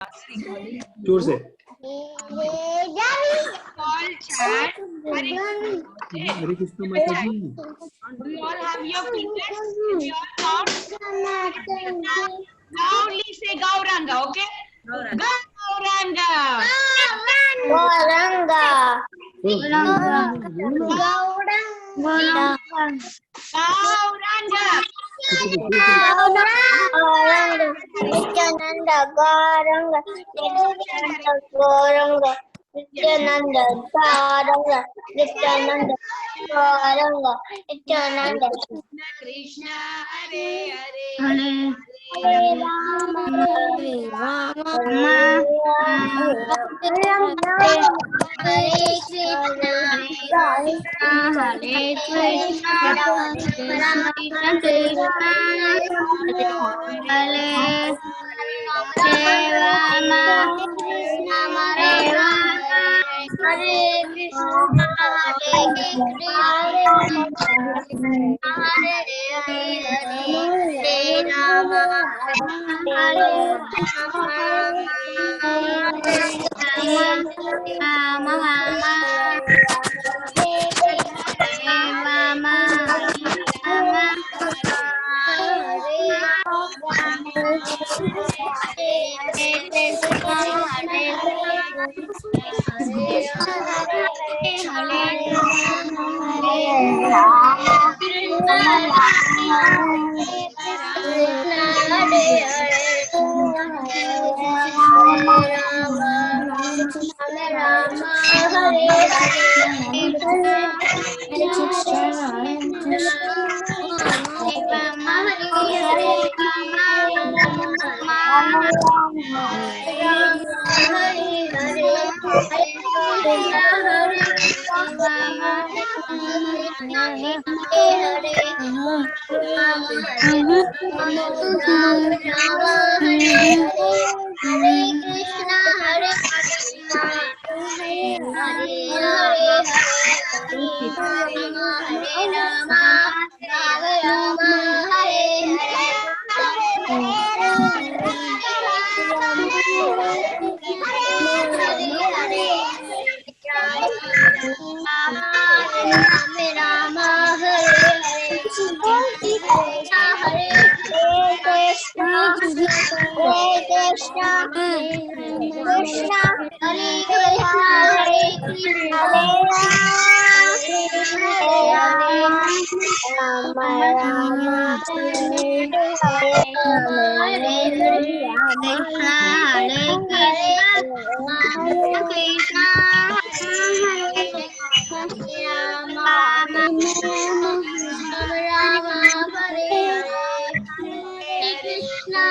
जोर से। All chant हरे कृष्ण माता जी। Do you all have your fingers in your thoughts? Loudly say Gauranga, okay? Gauranga. Gauranga. Gauranga. Nityananda Gauranga. Nityananda Gauranga. Nityananda Gauranga. Nityananda Gauranga. Nityananda. Krishna Hare Hare Hare Rama. Hare Rama. Hare Krishna. Hare Krishna. Krishna Krishna. Hare Rama. Hare Rama. Hare Krishna.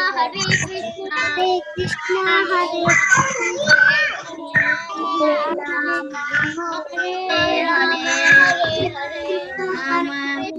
Hare Krishna. Hare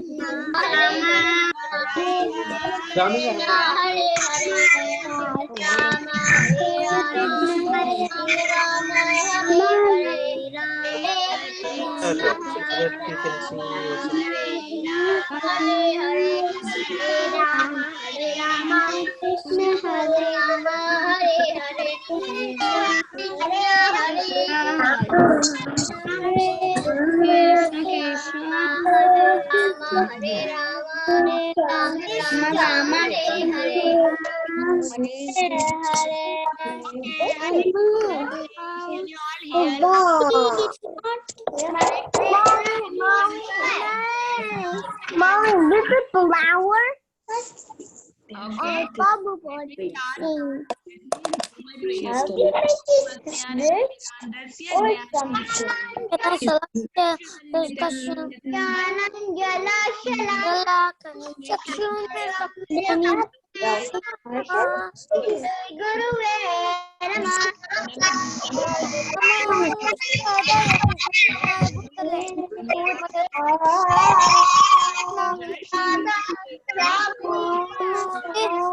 Rama. Hare Mom, this is flower. Okay.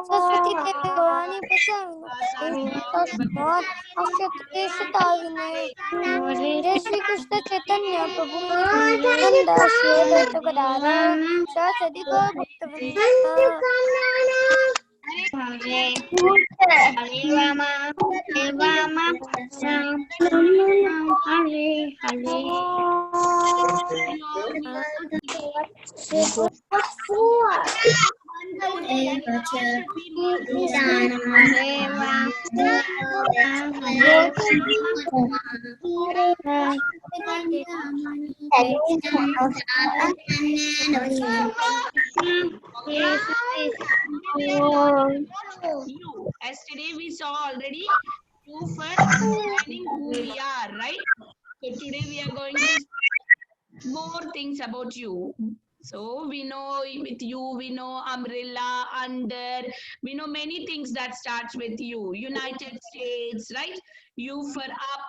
Saraswati देवी भवानी जय श्री कृष्ण चैतन्य प्रभु नित्यानंद श्री अद्वैत गदाधर सरस्वती गौर भक्तवृंद Hare Rama, Hare Rama, Hare Hare. You. Yesterday we saw already you for understanding who we are, right? So today we are going to see more things about you. So we know with you, we know umbrella, under, we know many things that starts with you. United States, right? U for up,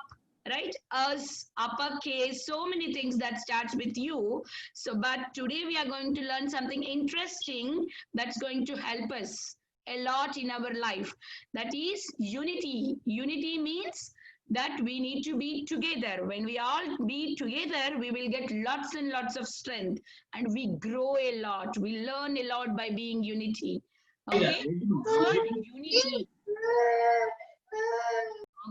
right? Us, uppercase, so many things that starts with you. So, but today we are going to learn something interesting that's going to help us a lot in our life. That is unity. Unity means that we need to be together. When we all be together, we will get lots and lots of strength and we grow a lot. We learn a lot by being unity. Okay? For unity.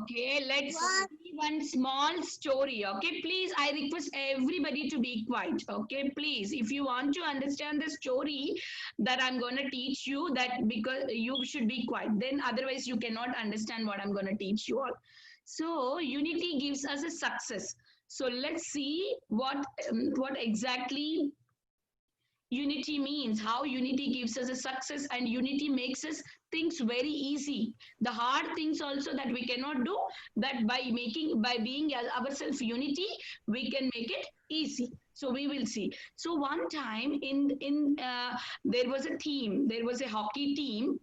Okay, let's see one small story. Okay, please, I request everybody to be quiet. Okay, please, if you want to understand the story that I'm going to teach you, that because you should be quiet, then otherwise you cannot understand what I'm going to teach you all. So, unity gives us a success. So, let's see what exactly unity means, how unity gives us a success, and unity makes us things very easy. The hard things also that we cannot do, that by being ourselves unity, we can make it easy. So we will see. So one time in there was a team, there was a hockey team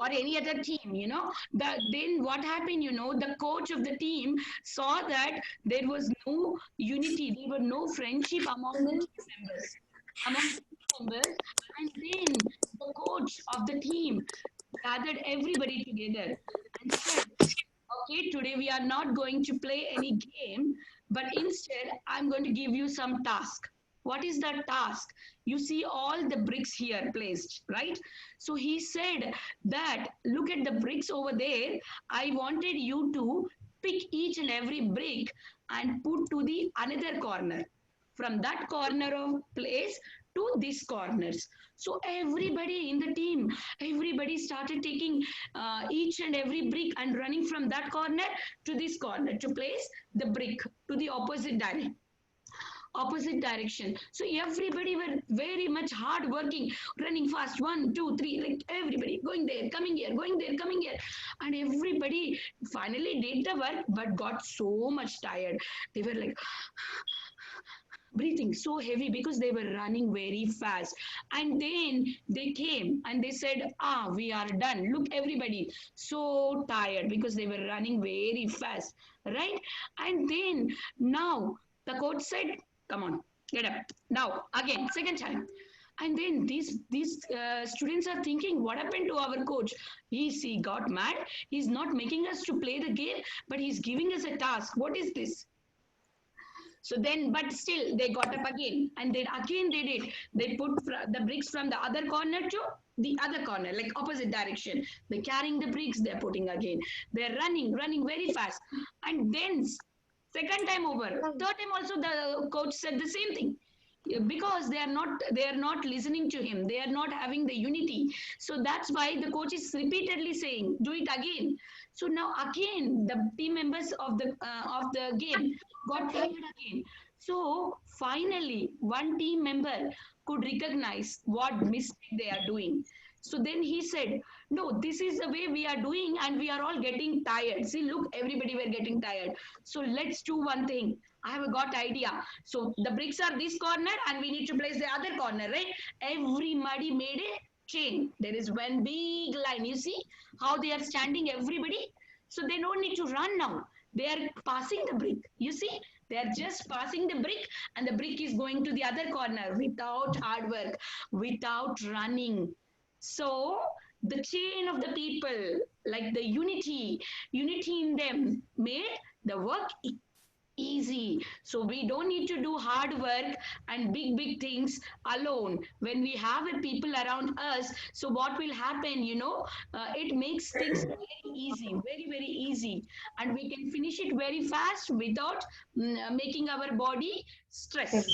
or any other team, then what happened, the coach of the team saw that there was no unity, there were no friendship among the team members, and then the coach of the team gathered everybody together and said, okay, today we are not going to play any game, but instead I'm going to give you some task. What is that task? You see all the bricks here placed, right? So he said that look at the bricks over there. I wanted you to pick each and every brick and put to the another corner. From that corner of place to this corners. So everybody in the team, everybody started taking each and every brick and running from that corner to this corner to place the brick to the opposite direction. So everybody were very much hard working, running fast, 1 2 3, like everybody going there, coming here, going there, coming here, and everybody finally did the work but got so much tired. They were like breathing so heavy because they were running very fast. And then they came and they said, we are done. Look, everybody so tired because they were running very fast, right? And then now the coach said, come on, get up now again, second time. And then these students are thinking, what happened to our coach? He got mad. He's not making us to play the game, but he's giving us a task. What is this? So then, but still, they got up again, and then again they did. They put the bricks from the other corner to the other corner, like opposite direction. They're carrying the bricks. They're putting again. They're running very fast, and then second time over, third time also the coach said the same thing, because they are not listening to him, they are not having the unity. So that's why the coach is repeatedly saying, do it again. So now again the team members of the game got tired again. So finally one team member could recognize what mistake they are doing. So then he said, no, this is the way we are doing and we are all getting tired. See, look, everybody were getting tired. So let's do one thing. I have got idea. So the bricks are this corner and we need to place the other corner, right? Everybody made a chain. There is one big line. You see how they are standing, everybody? So they don't need to run now. They are passing the brick. You see? They are just passing the brick and the brick is going to the other corner without hard work, without running. So the chain of the people, like the unity in them made the work easy. So we don't need to do hard work and big things alone. When we have a people around us, so what will happen, it makes things very easy, very easy, and we can finish it very fast without making our body stress.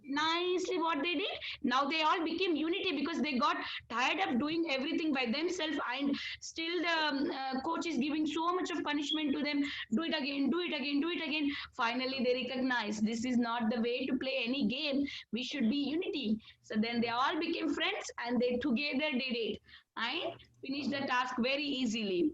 Nicely what they did, now they all became unity because they got tired of doing everything by themselves, and still the coach is giving so much of punishment to them. Do it again, do it again, do it again. Finally they recognize this is not the way to play any game. We should be unity. So then they all became friends and they together did it and finished the task very easily.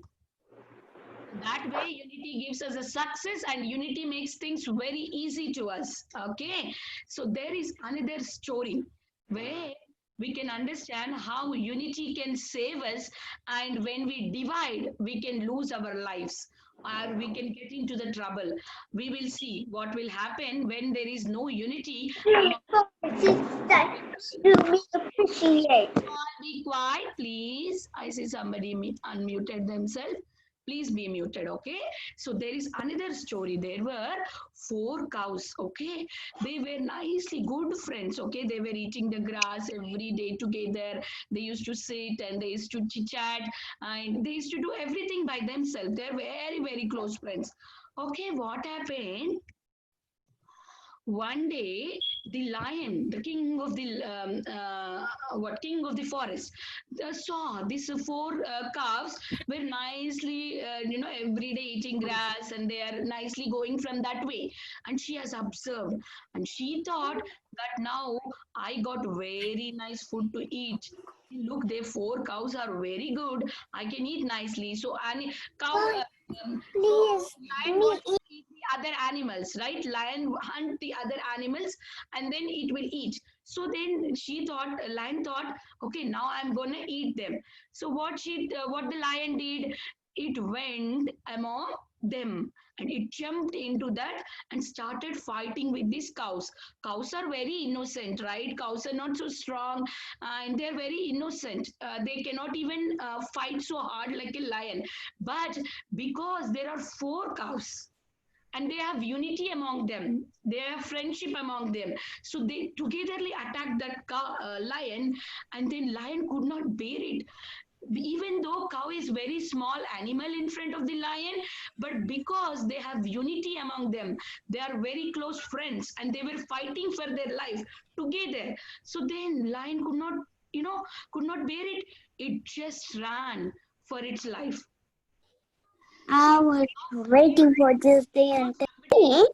That way unity gives us a success and unity makes things very easy to us. Okay, so there is another story where we can understand how unity can save us, and when we divide we can lose our lives or we can get into the trouble. We will see what will happen when there is no unity among. Be quiet, please. I see somebody unmuted themselves. Please be muted, okay? So there is another story. There were 4 cows, okay? They were nicely good friends, okay? They were eating the grass every day together. They used to sit and they used to chit-chat and they used to do everything by themselves. They're very close friends. Okay, what happened? One day the lion, the king of the king of the forest, saw these 4 calves were nicely every day eating grass and they are nicely going from that way, and she has observed and she thought that now I got very nice food to eat. Look, their 4 cows are very good, I can eat nicely. So and cow so lion wants to eat the other animals, right? Lion hunt the other animals and then it will eat. So then she thought, lion thought, okay, now I'm gonna eat them. So what the lion did, it went among them and it jumped into that and started fighting with these cows. Cows are very innocent, right? Cows are not so strong and they're very innocent. They cannot even fight so hard like a lion. But because there are 4 cows and they have unity among them, they have friendship among them, so they togetherly attacked that lion, and then lion could not bear it. Even though cow is very small animal in front of the lion, but because they have unity among them, they are very close friends and they were fighting for their life together. So then lion could not bear it. It just ran for its life. I was waiting for this day and time.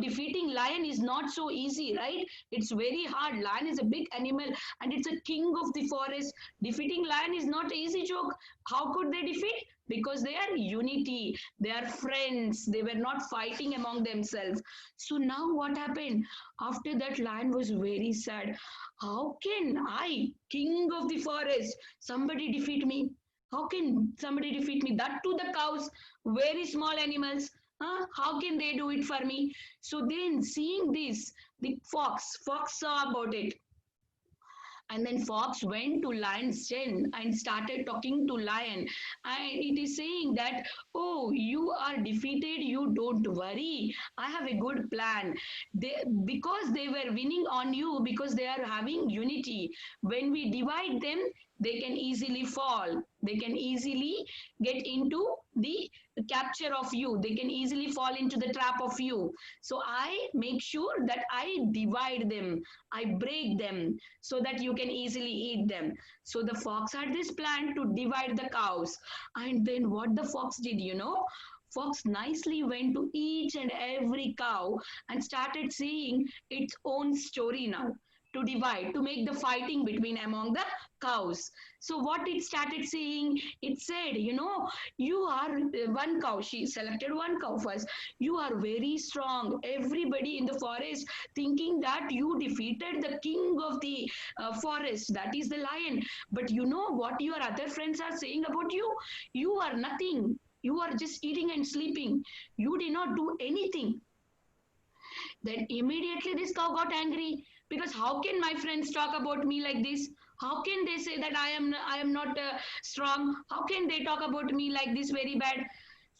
Defeating lion is not so easy, right? It's very hard. Lion is a big animal and it's a king of the forest. Defeating lion is not an easy joke. How could they defeat? Because they are unity, they are friends, they were not fighting among themselves. So now what happened? After that, lion was very sad. How can I, king of the forest, somebody defeat me? How can somebody defeat me? That too the cows, very small animals. Huh? How can they do it for me? So then seeing this, the fox saw about it. And then fox went to lion's den and started talking to lion. And it is saying that, oh, you are defeated, you don't worry. I have a good plan. Because they were winning on you, because they are having unity. When we divide them, they can easily fall. They can easily get into the capture of you. They can easily fall into the trap of you. So I make sure that I divide them. I break them so that you can easily eat them. So the fox had this plan to divide the cows. And then what the fox did, Fox nicely went to each and every cow and started saying its own story now, to divide, to make the fighting between among the cows. So what it started saying, it said, you are one cow. She selected one cow first. You are very strong. Everybody in the forest thinking that you defeated the king of the forest, that is the lion. But you know what your other friends are saying about you? You are nothing. You are just eating and sleeping. You did not do anything. Then immediately this cow got angry, because how can my friends talk about me like this? How can they say that I am not strong? How can they talk about me like this very bad?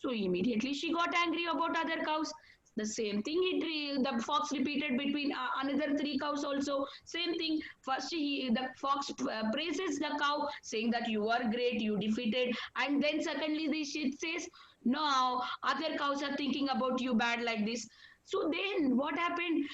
So immediately she got angry about other cows. The same thing the fox repeated between another three cows also. Same thing. First the fox praises the cow, saying that you are great, you defeated, and then suddenly the shit says, no, other cows are thinking about you bad like this. So then what happened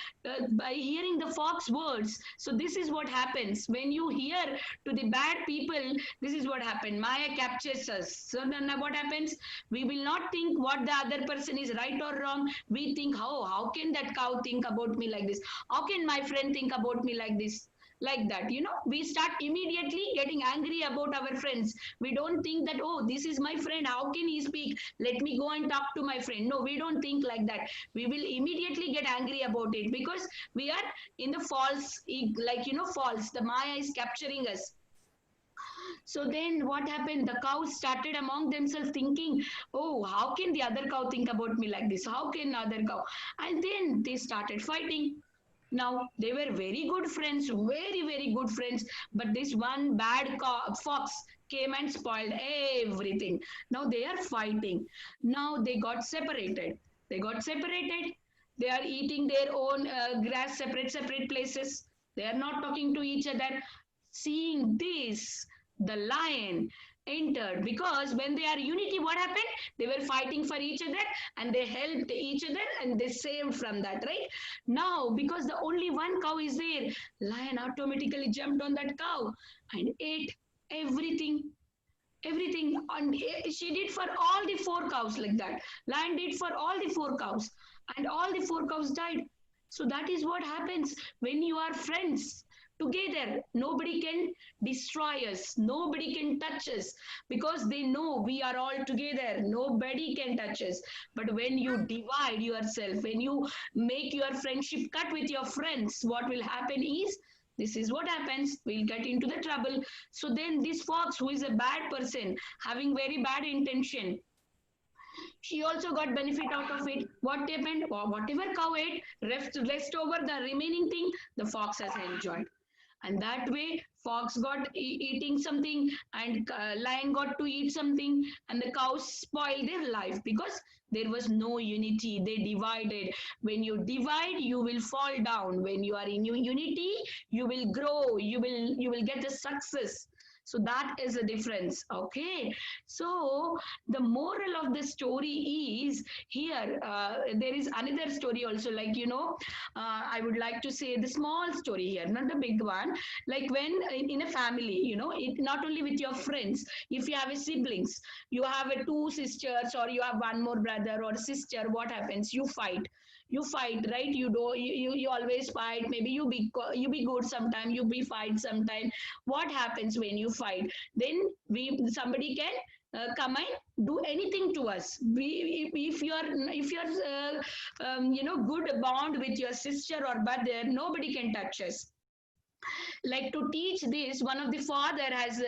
by hearing the fox words? So this is what happens when you hear to the bad people. This is what happened. Maya captures us. So then what happens? We will not think what the other person is right or wrong. We think, how can that cow think about me like this? How can my friend think about me like this? Like that, we start immediately getting angry about our friends. We don't think that, oh, this is my friend, how can he speak, let me go and talk to my friend. No, we don't think like that. We will immediately get angry about it because we are in the false, false, the Maya is capturing us. So then what happened? The cows started among themselves thinking, oh, how can the other cow think about me like this? How can other cow? And then they started fighting. Now, they were very good friends, very, very good friends. But this one bad fox came and spoiled everything. Now they are fighting. Now they got separated. They got separated. They are eating their own grass, separate places. They are not talking to each other. Seeing this, the lion entered, because when they are unity, what happened? They were fighting for each other and they helped each other and they saved from that, right? Now, because the only one cow is there, lion automatically jumped on that cow and ate everything. And she did for all the four cows. Like that, lion did for all the four cows and all the four cows died. So that is what happens when you are friends together. Nobody can destroy us, nobody can touch us, because they know we are all together, nobody can touch us. But when you divide yourself, when you make your friendship cut with your friends, what will happen is, this is what happens, we'll get into the trouble. So then this fox, who is a bad person, having very bad intention, she also got benefit out of it. What happened? Whatever cow ate, rest over the remaining thing, the fox has enjoyed. And that way, fox got eating something and lion got to eat something, and the cows spoiled their life because there was no unity. They divided. When you divide, you will fall down. When you are in unity, you will grow. You will get the success. So that is a difference. Okay. So the moral of the story is here. There is another story also. Like, I would like to say the small story here, not the big one. Like when in a family, not only with your friends, if you have a siblings, you have two sisters or you have one more brother or sister, what happens? You fight, right? You always fight. Maybe you be good sometime, you be fight sometime. What happens when you fight? Then somebody can come and do anything to us. If you're good bond with your sister or brother, nobody can touch us. Like, to teach this, one of the father has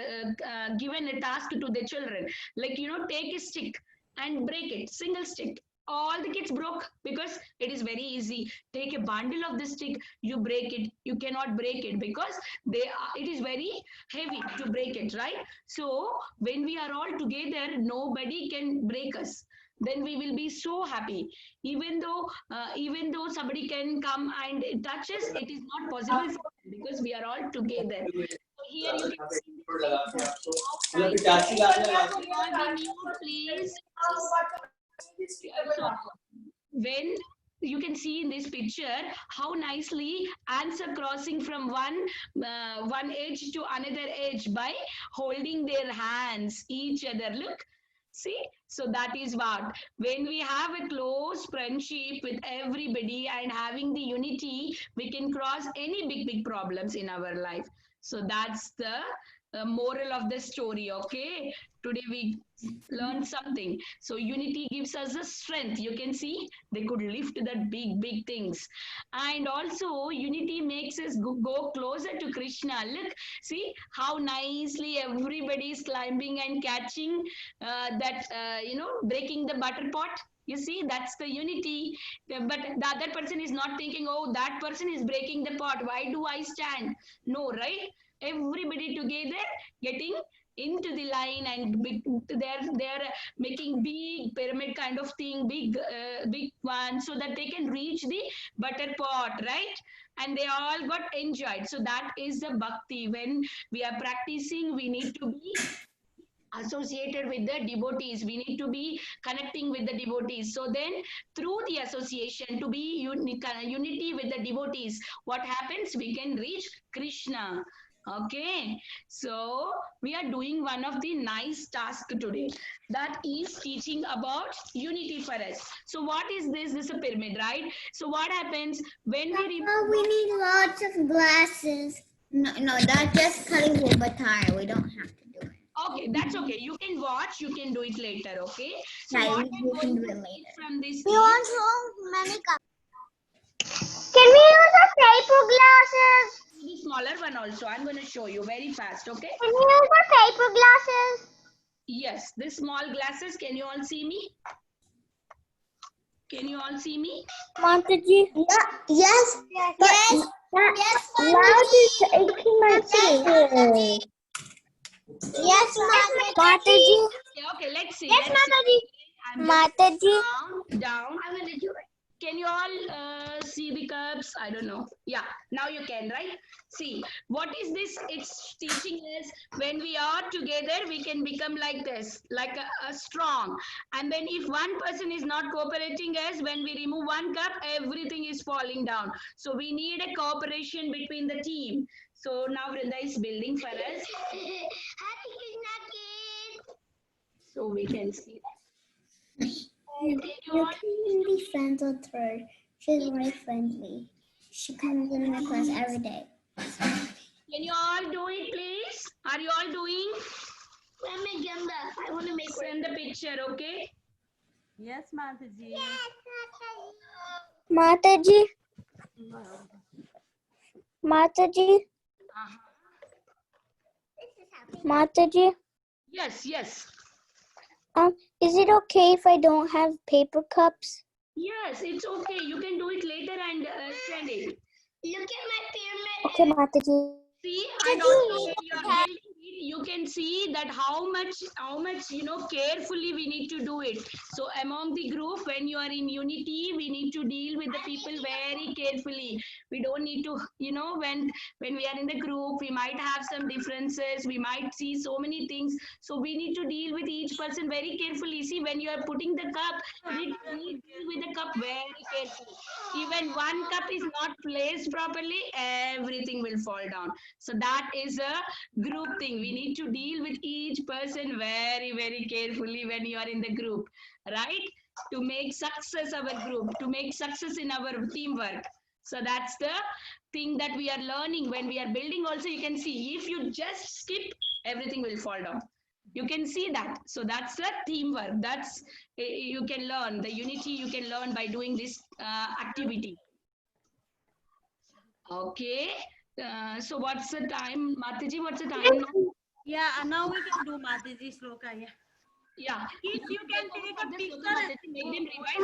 given a task to the children. Like, take a stick and break it, single stick. All the kids broke because it is very easy. Take a bundle of the stick, you break it. You cannot break it because it is very heavy to break it, right? So when we are all together, nobody can break us. Then we will be so happy. Even though somebody can come and touch us, it is not possible for them because we are all together. So here you can see please. When you can see in this picture how nicely ants are crossing from one edge to another edge by holding their hands each other. Look, see, so that is what, when we have a close friendship with everybody and having the unity, we can cross any big problems in our life. So that's the moral of the story. Okay, today we learned something. So unity gives us the strength. You can see they could lift the big things, and also unity makes us go closer to Krishna. Look, see how nicely everybody is climbing and catching breaking the butter pot. You see, that's the unity. But the other person is not thinking, oh, that person is breaking the pot, why do I stand? No, right? Everybody together getting into the line, and they're making big pyramid kind of thing, big one, so that they can reach the butter pot, right? And they all got enjoyed. So that is the bhakti. When we are practicing, we need to be associated with the devotees, we need to be connecting with the devotees. So then through the association, to be unity with the devotees, what happens, we can reach Krishna. Okay, so we are doing one of the nice tasks today, that is teaching about unity for us. So what is this? This is a pyramid, right? So what happens when we We need lots of glasses. No, that's just cutting paper tire. We don't have to do it. Okay, that's okay. You can watch, you can do it later, okay? So Yeah, what you I'm can going do to it see later. from this We is, want so many cups. Can we use a paper glasses? the smaller one also. I'm going to show you very fast, okay? Can we use a paper glasses? Yes, the small glasses. Can you all see me? Can you all see me? Mataji. Yeah. Yes. Yes. Yes. Loud is aching my face. Yes, Mataji. Okay, okay, let's see. Yes, Let's see. Mataji. I'm just Mataji. down. I'm going to do it. Can you all see the cups? I don't know. Yeah, now you can, right? See, what is this? It's teaching us when we are together, we can become like this, like a strong. And then if one person is not cooperating us, when we remove one cup, everything is falling down. So we need a cooperation between the team. So now Vrinda is building for us. So we can see that. You can be friends with her. She's very friendly. She comes in my class every day. Can you all do it, please? Are you all doing? I want to make send the picture, okay? Yes, Mataji. Mataji. Mataji. Mataji. Yes, yes. Is it okay if I don't have paper cups? Yes, it's okay. You can do it later and send it. Look at my pyramid. Okay, Mataji. See, and also when you are building it, you can see that how much carefully we need to do it. So among the group, when you are in unity, we need to deal with the people very carefully. We don't need to, when we are in the group, we might have some differences. We might see so many things. So we need to deal with each person very carefully. See, when you are putting the cup, we need to deal with the cup very carefully. Even one cup is not placed properly, everything will fall down. So that is a group thing. We need to deal with each person very, very carefully when you are in the group, right? To make success our group, to make success in our teamwork. So that's the thing that we are learning when we are building. Also, you can see if you just skip, everything will fall down. You can see that. So that's the teamwork. That's you can learn the unity. You can learn by doing this activity. Okay. So what's the time, Mataji? What's the time now? Yeah, now we can do Mataji sloka. Yeah. Yeah. Kids, you can take a picture. Mataji, make them revise.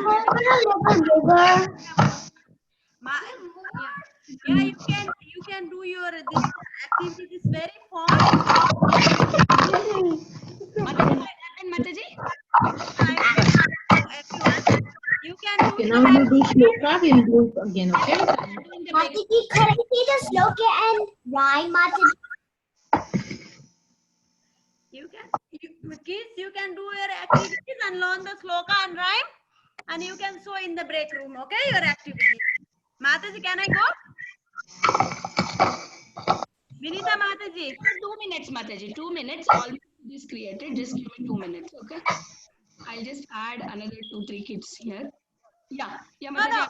Yeah, you can do your this activity is very fun. Mataji, what happened, Mataji? Everyone, you can do. Okay, now you do shloka, we'll do it again, okay? Mataji, can I see the sloka and rhyme, Mataji? You can, kids, you can do your activities and learn the sloka and rhyme, and you can show in the break room, okay? Your activity. Mataji, can I go? Vinita Mataji. 2 minutes, Mataji. 2 minutes. All this created. Just give me 2 minutes, okay? I'll just add another 2-3 kids here. Yeah, yeah, Mataji.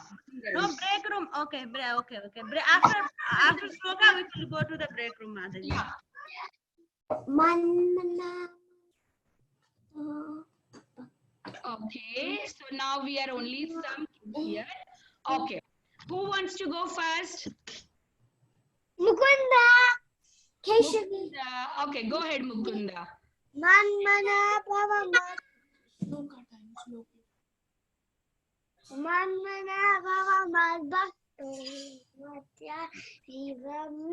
No break room. Okay, okay. After sloka, we will go to the break room, Mataji. Yeah. Okay, so now we are only some kids here. Okay, who wants to go first? Mukunda. Keshavi. Mukunda. Okay, go ahead, Mukunda. Manmana Bhavama. Manmana Bhavama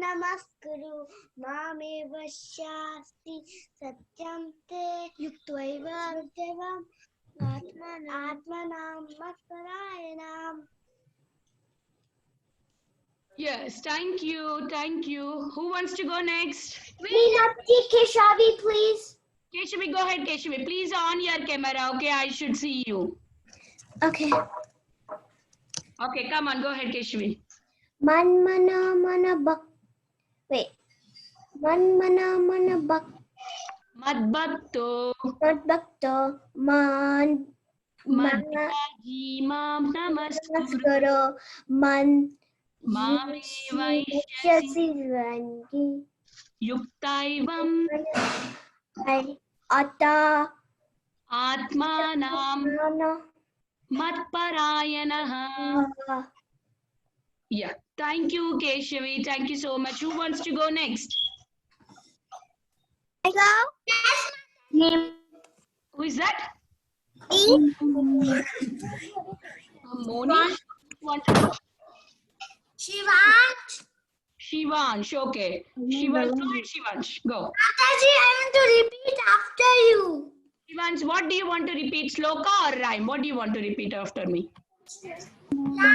नमस्कुरु मामेव शास्ति सत्यं ते युक्त्वैवं आत्मनां मत्परायणाम्. Yes, thank you. Thank you. Who wants to go next? Meenakshi Keshavi, please. Keshavi, go ahead, Keshavi. Please on your camera, okay? I should see you. Okay. Okay, come on, go ahead, Keshavi. Man mana bak. Wait. Man mana bak. Madbhakto Not bakto. Man. Madhyaji Mam Namaskuru Namaskaro. Man. Mame Vaishyasi Vaishyasi. Yuktaivam Ata. Atmanam Nana. Matparayanaha. Yeah, thank you, Keshavi. Thank you so much. Who wants to go next? Name. Who is that? Moni? Want to go? Shivansh, okay. Shivansh, go ahead, Shivansh. Go. Mataji, I want to repeat after you. Shivansh, what do you want to repeat? Sloka or rhyme? What do you want to repeat after me? Sloka.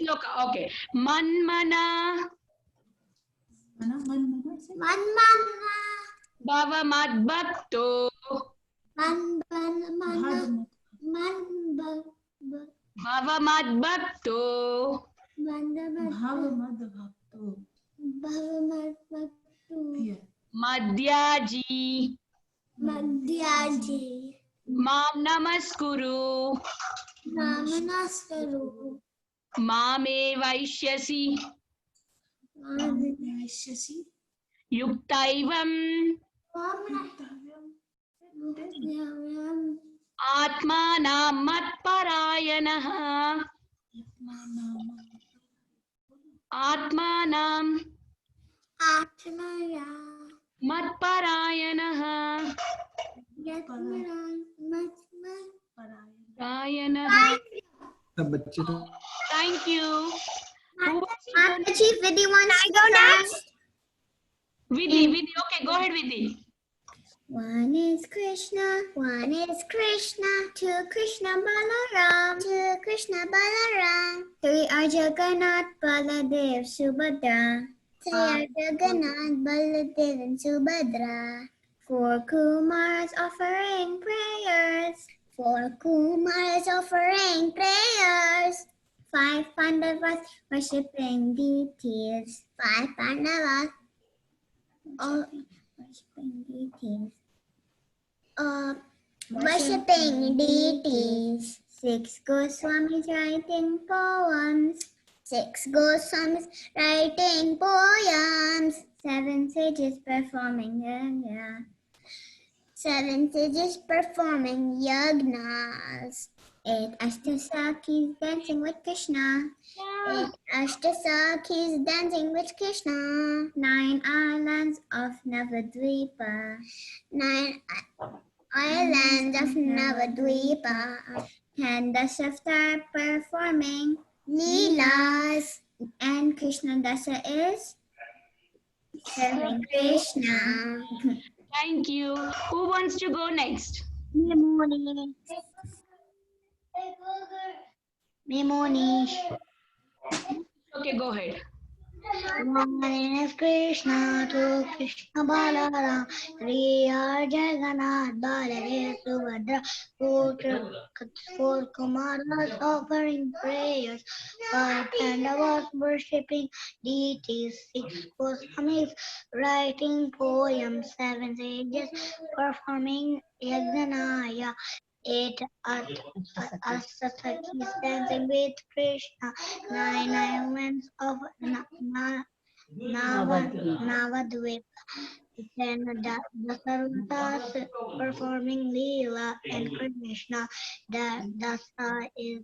Sloka, okay. Manmana Manmana. Bhavamad Bhakto Manmana. Bhavamad Bhakto Madhyaji Madhyaji. Mam Namaskuru Namaskaru. Mame Vaishyasi Yuktaivam Atmanam Matparayanaha Atmanam Atmaya. Matparayanaha Parayanaha. Thank you. Who wants to go next? Chief Vidhi wants to go next. Vidhi, okay, go ahead, Vidhi. One is Krishna, two Krishna Balaram, three are Jagannath, Baladev, Subhadra, and Subhadra, four Kumars offering prayers, five Pandavas worshipping deities, worshipping deities. Six Goswamis writing poems. Seven sages performing yagnas. Eight Ashtasakis dancing with Krishna. Nine islands of Navadvipa. Ten Dasavatar performing Leelas. And Krishna Dasa is serving Krishna. Thank you. Who wants to go next? Mimonish. Okay, go ahead. One is Krishna, two Krishna Balaram, three are Jagannath, Baladev, Subhadra, four Kumaras offering prayers, five Pandavas worshipping deities, six Goswamis writing poems, seven sages performing yajna, eight Ashtasakis dancing with Krishna, nine islands of Navadvipa, ten Dasavatas performing Leela, and Krishna Dasa is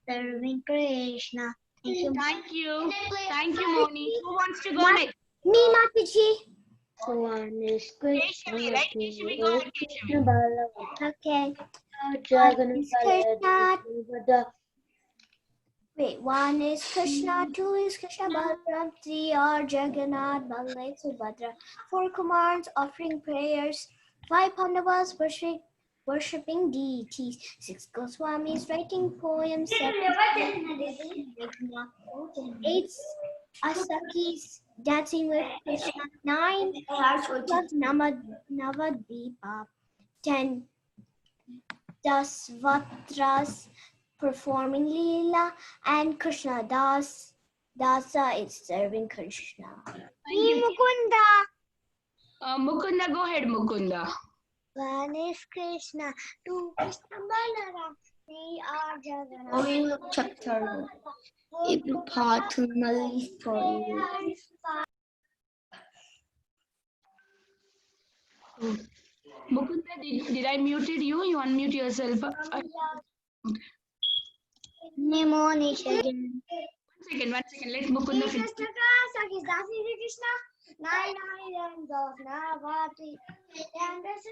serving Krishna. Thank you. Thank you. Thank you, Moni. Who wants to go next? Me, Mataji. One is Keshavi, right? Keshavi, go ahead, Keshavi. Okay. Krishna. Wait, one is Krishna, two is Krishna Balaram, three are Jagannath, Balaram, Subhadra, four Kumars offering prayers, five Pandavas worshipping deities, six Goswamis writing poems, seven eight Asakis dancing with Krishna, nine Navadvipa, 10 Dasvatras performing Leela, and Krishna Dasa is serving Krishna. Mukunda. Mukunda, go ahead, Mukunda. One is Krishna, two Krishna Balaram, three are Jagannath. Chapter Ipathumal for you. Mukunda, did I muted you? You unmute yourself. Mnemonic again. One second. Let Mukunda finish. Sakis dancing with Krishna. Nine islands of Navati. And is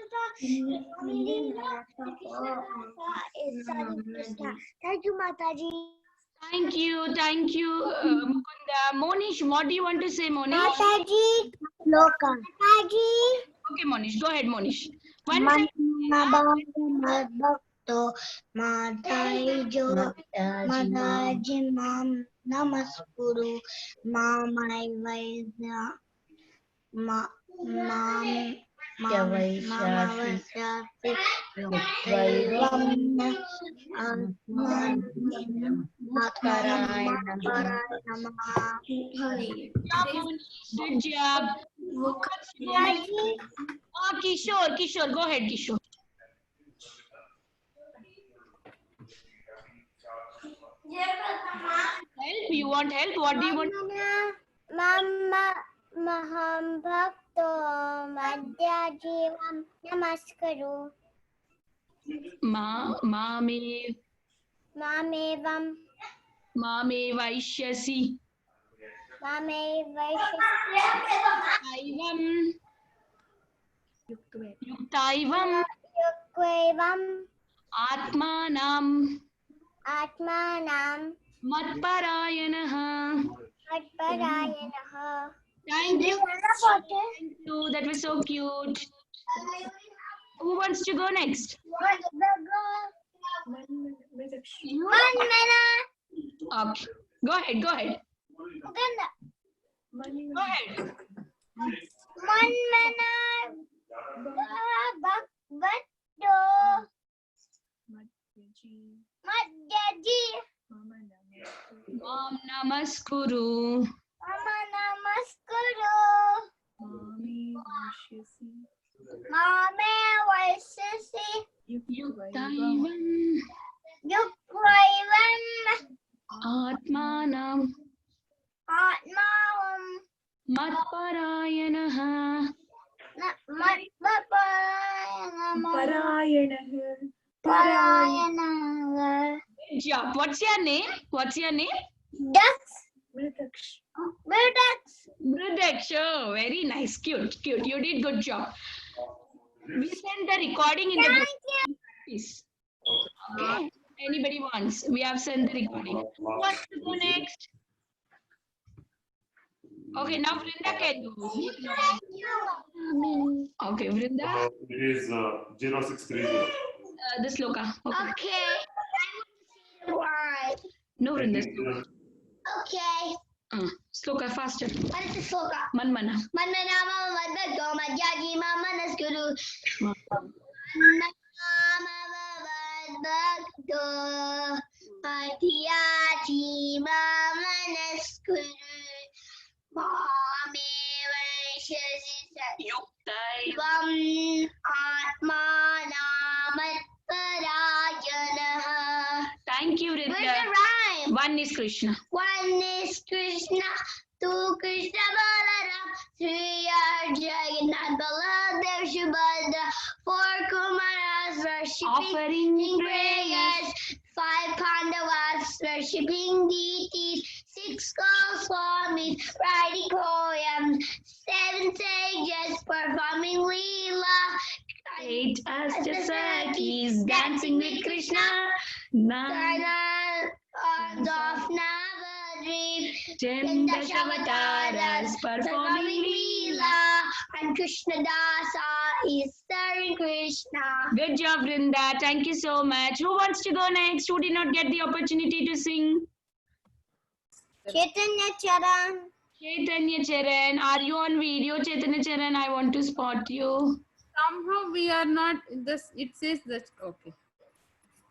serving Krishna. Thank you, Mataji. Thank you, Mukunda. Monish, what do you want to say, Monish? Mataji. Loka. Mataji. Okay, Monish, go ahead, Monish. Bhakto Mataji Mam Namaskuru Mamai Vaidya Mam Vaishyafi Yuktaivam Good job. Kishore, go ahead, Kishore. Help? You want help? What do you want? Mama Maham Bhakto Madhyajivam Namaskaru Mame Vaishyasi. Yuktaivam. Atmanam. Matparayanaha. Thank you. That was so cute. Who wants to go next? Okay. Go ahead. Go ahead. Mam Namaskuru. Mame Vaishasi Yuktaivam. Atmanam. Matparayanaha. Good job. What's your name? Mridaksh. Oh, very nice. Cute. You did good job. We sent the recording in the group. Please. Okay. Anybody wants? We have sent the recording. Who wants to go next? Okay, now Vrinda can do. Okay, Vrinda. It is 0630. The sloka. Okay. Why? No, Vrinda. Okay. Sloka faster. What is the sloka? Manmana. Manmanama Madhakto Madhyaji Mamanaskuru Madhakto Madhyaji Mamanaskuru Mame Vaishasi Yuktaivam Atmanamatparayanaha. Thank you, Where's the Vrinda. rhyme? One is Krishna. One is Krishna, two Krishna Balaram, three are Jagannath, Baladev, Subhadra, four Kumaras worshipping prayers, five Pandavas worshipping deities, six Goswamis writing poems, seven sages performing Leela, 8 Astasakis dancing with Krishna. 9 of Navadvip, 10 Dashavataras performing Leela. and Krishna Dasa is serving Krishna. Good job, Vrinda. Thank you so much. Who wants to go next? Who did not get the opportunity to sing? Chaitanya Charan. Chaitanya Charan. Are you on video, Chaitanya Charan? I want to spot you. Somehow we are not this. It says that okay.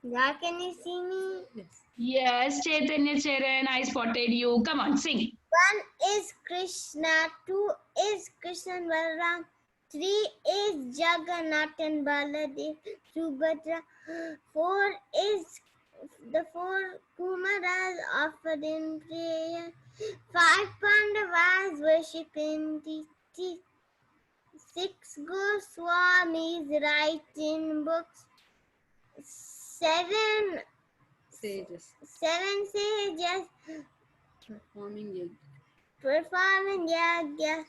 Yeah, can you see me? Yes. Yes, Chaitanya Charan. I spotted you. Come on, sing. 1 is Krishna, 2 is Krishna and Balaram, 3 is Jagannath and Baladev, Subhadra, 4 is the 4 Kumaras offered in prayer, 5 Pandavas worshiping deities, 6 Goswamis writing books, 7 Sages sages performing performing yagya,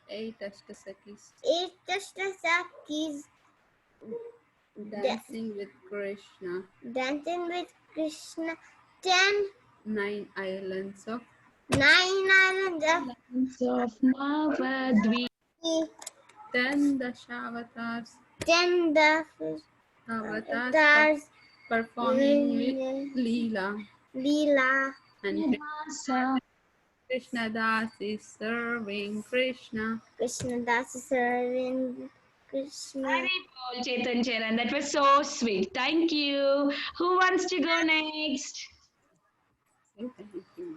8 Ashtasakis 8 Ashtasakis dancing with Krishna, dancing with Krishna, 10 9 islands of 9 islands Of Navadvip. of 10 Dashavatars 10 avatars Avatars performing with Leela, Leela, and Krishna Das is serving Krishna. Krishna Das is serving Krishna. Very cool, Chaitanya Charan. That was so sweet. Thank you. Who wants to go next? Say thank you.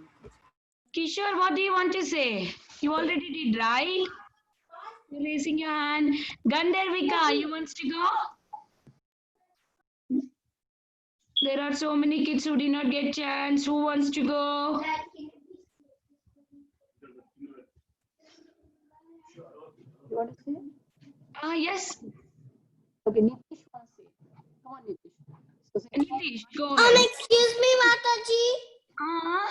Kishore, what do you want to say? You already did, right? You're raising your hand. Gandharvika, you wants to go? There are so many kids who did not get chance. Who wants to go? You want to say? Yes. Okay, Nitish wants to say. Come on, Nitish. So say, Nitish, go ahead. Excuse me, Mataji. Uh,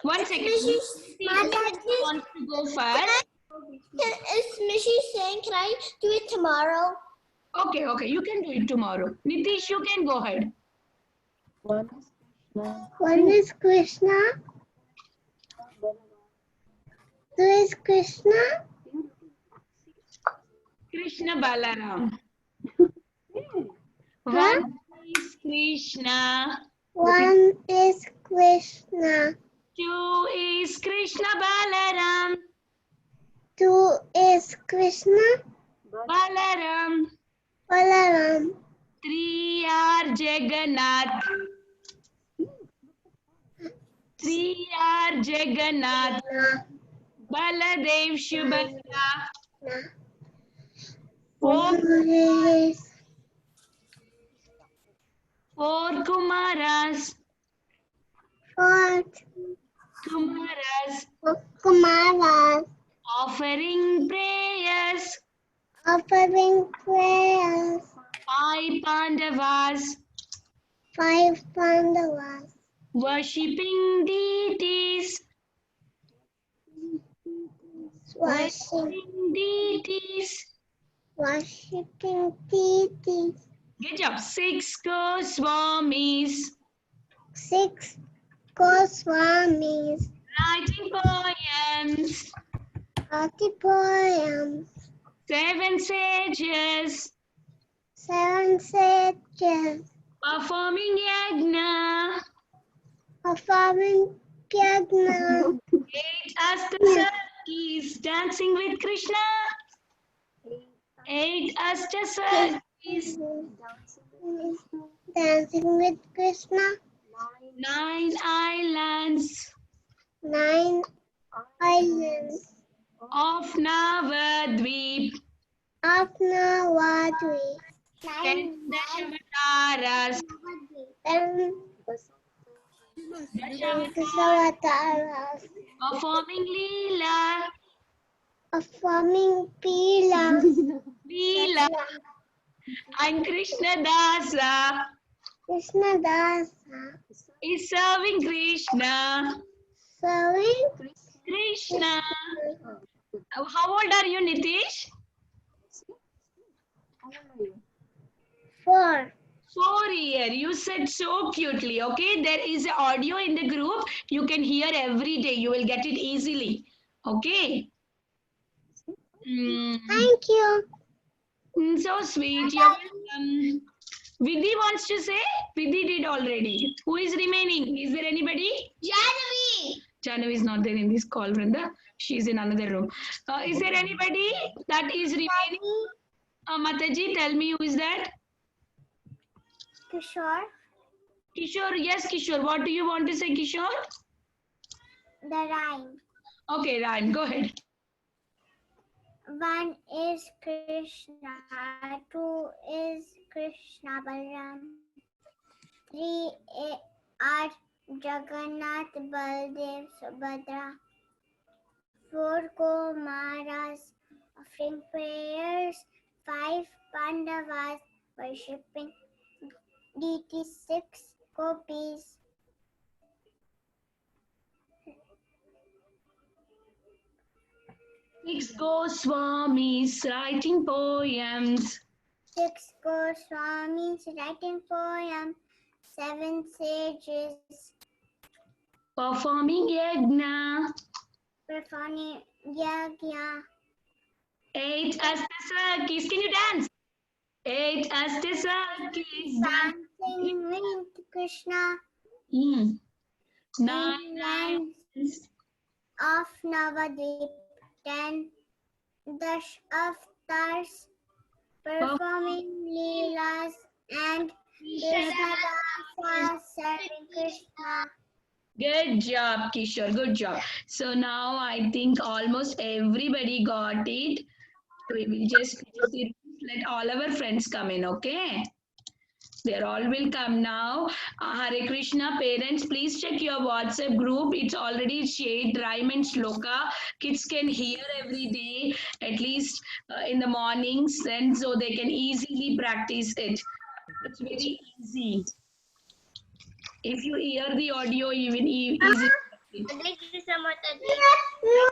1 second. Mataji, Wants to go first? is Mishi saying, can I do it tomorrow? Okay, okay. You can do it tomorrow. Nitish, you can go ahead. one is Krishna, 1 is Krishna, 2 is Krishna, Krishna Balaram. 1 is Krishna. 1 is Krishna, 2 is Krishna Balaram. 2 is Krishna, Balaram. Balaram, 3 are Jagannath. 3 are Jagannath. Baladev Subhadra. 4 is 4 Kumaras. 4 Kumaras Kumaras offering prayers. offering prayers, 5 Pandavas five Pandavas, worshipping deities. worshipping deities, Good job. 6 Goswamis six Goswamis, writing poems. poems, 7 sages seven sages, performing yajna. performing yajna, 8 Ashtasakis dancing with Krishna. 8 Ashtasakis. dancing with Krishna, 9 islands 9 islands of Navadvip. of Navadvip, 10 Dashavataras. 10 Dasavataras, Performing Leela. performing Leela. And Krishna Dasa Krishna Dasa, is serving Krishna. serving Krishna. How old are you, Nitish? how old are you? 4 4 year. You said so cutely. Okay, there is an audio in the group. You can hear every day. You will get it easily. Okay. Thank you. So sweet. You're welcome. Vidhi wants to say. Vidhi did already. Who is remaining? Is there anybody? Janavi. Janavi is not there in this call, Vrunda. She's in another room. Is there anybody that is remaining? Mataji, tell me who is that? Kishore. Kishore, yes, Kishore. What do you want to say, Kishore? The rhyme. Okay, Ryan, go ahead. 1 is Krishna, 2 is Krishna Balaram, 3 are Jagannath, Baldev, Subhadra, 4 Kumaras offering prayers, 5 Pandavas worshipping deity, 6 Gopis, 6 Goswamis writing poems. 6 Goswamis writing poem, 7 sages Performing yajna. performing yagya, 8 Astasakis. Can you dance? 8 Astasakis. dancing with Krishna, 9 lands of Navadvip, 10 Dash avatars performing leelas and Krishna Dasa serving Krishna. Good job, Kishore. Good job. So now I think almost everybody got it. We will just let all our friends come in, okay? They all will come now. Hare Krishna, parents, please check your WhatsApp group. It's already shared, rhyme and shloka. Kids can hear every day, at least in the mornings, and so they can easily practice it. It's very easy. If you hear the audio, even easy. Hare Krishna Mataji. Hare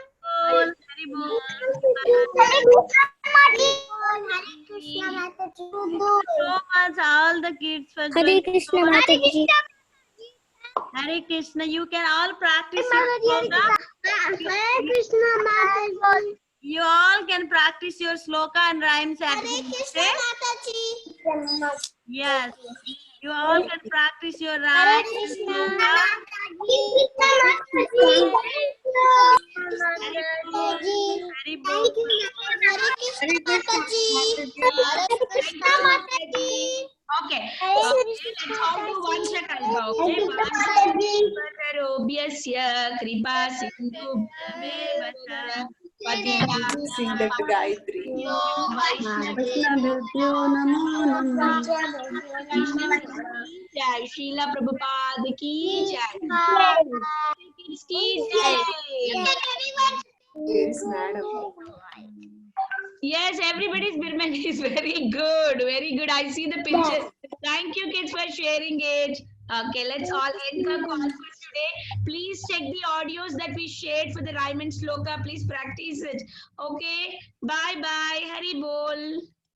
Bol. Hare Krishna Mataji. So much all the kids for Hare joining. Krishna Mataji. Hare Krishna. You can all practice your sloka. Hare Krishna Mataji. You all can practice your sloka and rhymes at home. Okay? Mataji. Yes. You all can practice your rhymes and sloka. Hare Bol. Okay. Let's all do one shakalpa. Okay. Parobhyasya kripa sindhu bhaveva Sing the Gayatri. Jai Srila Prabhupada ki jai. Kids ki jai. Yes, madam. Yes, everybody's Birman is very good. Very good. I see the pictures. Thank you, kids, for sharing it. Okay, let's all end the call for today. Please check the audios that we shared for the rhyme and sloka. Please practice it. Okay, bye bye. Hari bol.